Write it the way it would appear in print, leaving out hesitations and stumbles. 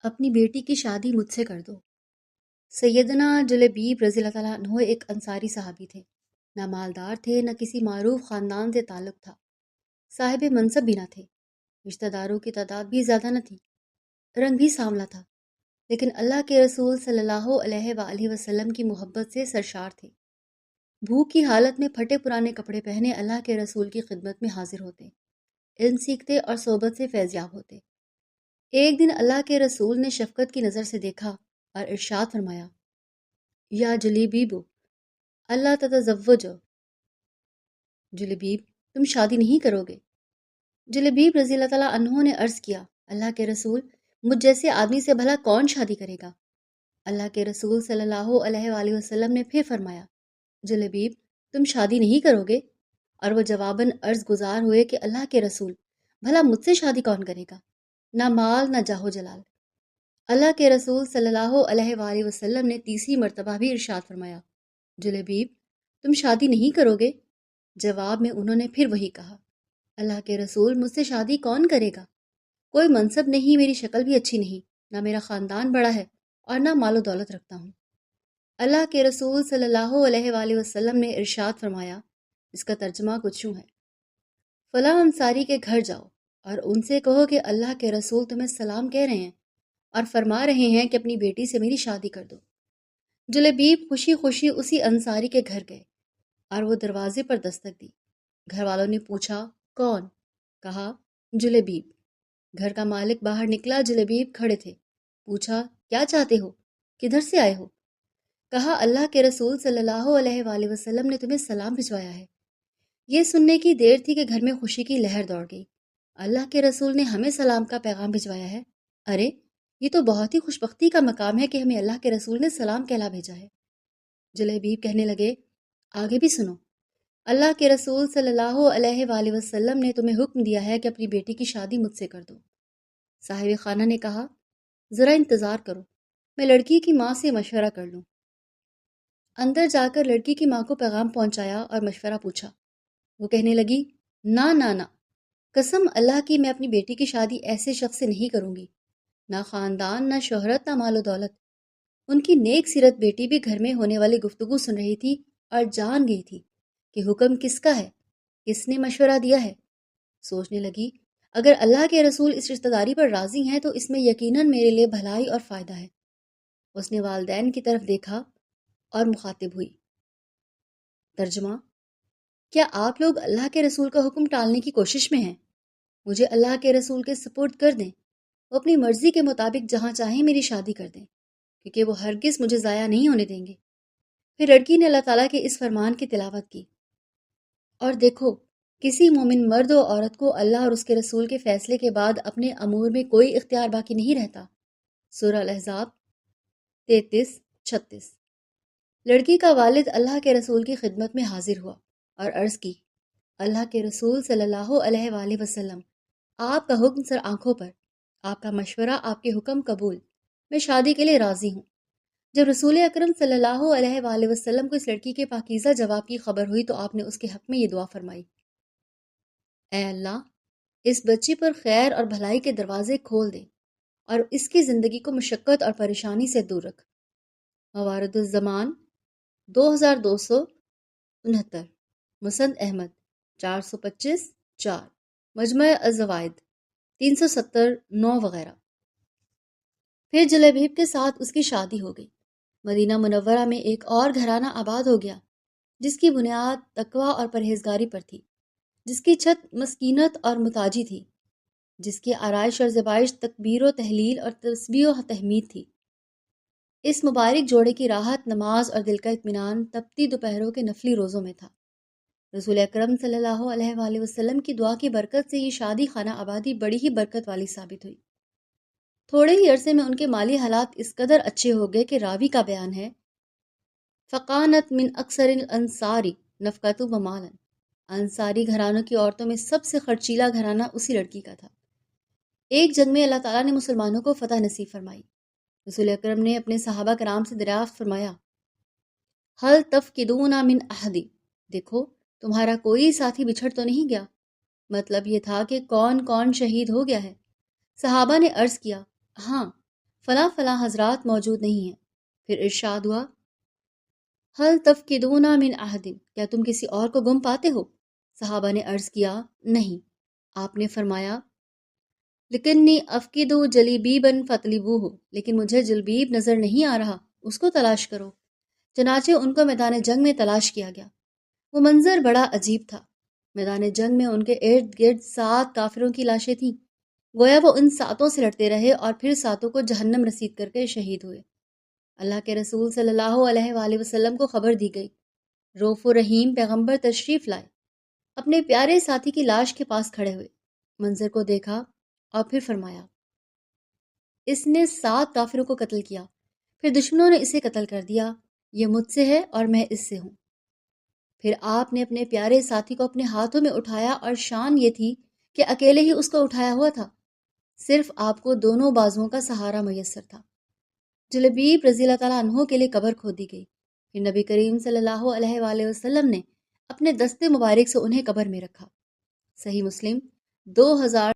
اپنی بیٹی کی شادی مجھ سے کر دو۔ سیدنا جلیبیب رضی اللہ تعالیٰ عنہ ایک انصاری صحابی تھے۔ نہ مالدار تھے، نہ کسی معروف خاندان سے تعلق تھا، صاحب منصب بھی نہ تھے، رشتہ داروں کی تعداد بھی زیادہ نہ تھی، رنگ بھی سانولا تھا، لیکن اللہ کے رسول صلی اللہ علیہ وآلہ وسلم کی محبت سے سرشار تھے۔ بھوک کی حالت میں پھٹے پرانے کپڑے پہنے اللہ کے رسول کی خدمت میں حاضر ہوتے، علم سیکھتے اور صحبت سے فیض یاب ہوتے۔ ایک دن اللہ کے رسول نے شفقت کی نظر سے دیکھا اور ارشاد فرمایا، یا جلیبیب اللہ تتزوج، جلیبیب تم شادی نہیں کرو گے؟ جلیبیب رضی اللہ تعالیٰ عنہ نے عرض کیا، اللہ کے رسول مجھ جیسے آدمی سے بھلا کون شادی کرے گا؟ اللہ کے رسول صلی اللہ علیہ وآلہ وسلم نے پھر فرمایا، جلیبیب تم شادی نہیں کرو گے؟ اور وہ جواباً عرض گزار ہوئے کہ اللہ کے رسول بھلا مجھ سے شادی کون کرے گا؟ نہ مال نہ جاہ و جلال۔ اللہ کے رسول صلی اللہ علیہ وآلہ وسلم نے تیسری مرتبہ بھی ارشاد فرمایا، جلیبیب تم شادی نہیں کرو گے؟ جواب میں انہوں نے پھر وہی کہا، اللہ کے رسول مجھ سے شادی کون کرے گا؟ کوئی منصب نہیں، میری شکل بھی اچھی نہیں، نہ میرا خاندان بڑا ہے اور نہ مال و دولت رکھتا ہوں۔ اللہ کے رسول صلی اللہ علیہ وآلہ وسلم نے ارشاد فرمایا، اس کا ترجمہ کچھ یوں ہے، فلاں انصاری کے گھر جاؤ اور ان سے کہو کہ اللہ کے رسول تمہیں سلام کہہ رہے ہیں اور فرما رہے ہیں کہ اپنی بیٹی سے میری شادی کر دو۔ جلیبیب خوشی خوشی اسی انصاری کے گھر گئے اور وہ دروازے پر دستک دی۔ گھر والوں نے پوچھا، کون؟ کہا، جلیبیب۔ گھر کا مالک باہر نکلا، جلیبیب کھڑے تھے۔ پوچھا، کیا چاہتے ہو؟ کدھر سے آئے ہو؟ کہا، اللہ کے رسول صلی اللہ علیہ وآلہ وسلم نے تمہیں سلام بھجوایا ہے۔ یہ سننے کی دیر تھی کہ گھر میں خوشی کی لہر دوڑ گئی۔ اللہ کے رسول نے ہمیں سلام کا پیغام بھجوایا ہے؟ ارے یہ تو بہت ہی خوشبختی کا مقام ہے کہ ہمیں اللہ کے رسول نے سلام کہلا بھیجا ہے۔ جلیبیب کہنے لگے، آگے بھی سنو، اللہ کے رسول صلی اللہ علیہ وآلہ وسلم نے تمہیں حکم دیا ہے کہ اپنی بیٹی کی شادی مجھ سے کر دو۔ صاحب خانہ نے کہا، ذرا انتظار کرو، میں لڑکی کی ماں سے مشورہ کر لوں۔ اندر جا کر لڑکی کی ماں کو پیغام پہنچایا اور مشورہ پوچھا۔ وہ کہنے لگی، نہ نہ نہ، قسم اللہ کی میں اپنی بیٹی کی شادی ایسے شخص سے نہیں کروں گی، نہ خاندان، نہ شہرت، نہ مال و دولت۔ ان کی نیک سیرت بیٹی بھی گھر میں ہونے والی گفتگو سن رہی تھی اور جان گئی تھی کہ حکم کس کا ہے، کس نے مشورہ دیا ہے۔ سوچنے لگی، اگر اللہ کے رسول اس رشتہ داری پر راضی ہیں تو اس میں یقیناً میرے لیے بھلائی اور فائدہ ہے۔ اس نے والدین کی طرف دیکھا اور مخاطب ہوئی، ترجمہ، کیا آپ لوگ اللہ کے رسول کا حکم ٹالنے کی کوشش میں ہیں؟ مجھے اللہ کے رسول کے سپرد کر دیں، وہ اپنی مرضی کے مطابق جہاں چاہیں میری شادی کر دیں، کیونکہ وہ ہرگز مجھے ضائع نہیں ہونے دیں گے۔ پھر لڑکی نے اللہ تعالیٰ کے اس فرمان کی تلاوت کی، اور دیکھو کسی مومن مرد و عورت کو اللہ اور اس کے رسول کے فیصلے کے بعد اپنے امور میں کوئی اختیار باقی نہیں رہتا۔ سورہ الاحزاب 33-36۔ لڑکی کا والد اللہ کے رسول کی خدمت میں حاضر ہوا اور عرض کی، اللہ کے رسول صلی اللہ علیہ وآلہ وسلم، آپ کا حکم سر آنکھوں پر، آپ کا مشورہ، آپ کے حکم قبول، میں شادی کے لیے راضی ہوں۔ جب رسول اکرم صلی اللہ علیہ وآلہ وسلم کو اس لڑکی کے پاکیزہ جواب کی خبر ہوئی تو آپ نے اس کے حق میں یہ دعا فرمائی، اے اللہ، اس بچی پر خیر اور بھلائی کے دروازے کھول دے اور اس کی زندگی کو مشقت اور پریشانی سے دور رکھ۔ موارد الزمان 2269، مسند احمد 425-4، مجمع الزوائد 370-9 وغیرہ۔ پھر جلیبیب کے ساتھ اس کی شادی ہو گئی۔ مدینہ منورہ میں ایک اور گھرانہ آباد ہو گیا جس کی بنیاد تقوی اور پرہیزگاری پر تھی، جس کی چھت مسکینت اور متاجی تھی، جس کی آرائش اور زیبائش تکبیر و تحلیل اور تسبیح و تحمید تھی۔ اس مبارک جوڑے کی راحت نماز اور دل کا اطمینان تپتی دوپہروں کے نفلی روزوں میں تھا۔ رسول اکرم صلی اللہ علیہ وآلہ وسلم کی دعا کی برکت سے یہ شادی خانہ آبادی بڑی ہی برکت والی ثابت ہوئی۔ تھوڑے ہی عرصے میں ان کے مالی حالات اس قدر اچھے ہو گئے کہ راوی کا بیان ہے، فقانت من اکثر الانصار نفقۃ و مالا، انصاری گھرانوں کی عورتوں میں سب سے خرچیلا گھرانہ اسی لڑکی کا تھا۔ ایک جنگ میں اللہ تعالیٰ نے مسلمانوں کو فتح نصیب فرمائی۔ رسول اکرم نے اپنے صحابہ کرام سے دریافت فرمایا، حل تفقدون من احد، دیکھو تمہارا کوئی ساتھی بچھڑ تو نہیں گیا؟ مطلب یہ تھا کہ کون کون شہید ہو گیا ہے؟ صحابہ نے عرض کیا، ہاں فلاں فلاں حضرات موجود نہیں ہیں۔ پھر ارشاد ہوا، حل تفقدون من احد، کیا تم کسی اور کو گم پاتے ہو؟ صحابہ نے عرض کیا، نہیں۔ آپ نے فرمایا، لیکنی افقد جلیبیبا فطلبوہ، لیکن مجھے جلبیب نظر نہیں آ رہا، اس کو تلاش کرو۔ چنانچہ ان کو میدان جنگ میں تلاش کیا گیا۔ وہ منظر بڑا عجیب تھا۔ میدان جنگ میں ان کے ارد گرد 7 کافروں کی لاشیں تھیں۔ گویا وہ ان 7 سے لڑتے رہے اور پھر 7 کو جہنم رسید کر کے شہید ہوئے۔ اللہ کے رسول صلی اللہ علیہ وآلہ وسلم کو خبر دی گئی۔ رؤوف رحیم پیغمبر تشریف لائے، اپنے پیارے ساتھی کی لاش کے پاس کھڑے ہوئے، منظر کو دیکھا اور پھر فرمایا، اس نے 7 کافروں کو قتل کیا، پھر دشمنوں نے اسے قتل کر دیا، یہ مجھ سے ہے اور میں اس سے ہوں۔ پھر آپ نے اپنے پیارے ساتھی کو اپنے ہاتھوں میں اٹھایا اور شان یہ تھی کہ اکیلے ہی اس کو اٹھایا ہوا تھا، صرف آپ کو دونوں بازوؤں کا سہارا میسر تھا۔ جلبیب رضی اللہ تعالیٰ عنہ کے لیے قبر کھودی گئی۔ پھر نبی کریم صلی اللہ علیہ وآلہ وسلم نے اپنے دستے مبارک سے انہیں قبر میں رکھا۔ صحیح مسلم 2000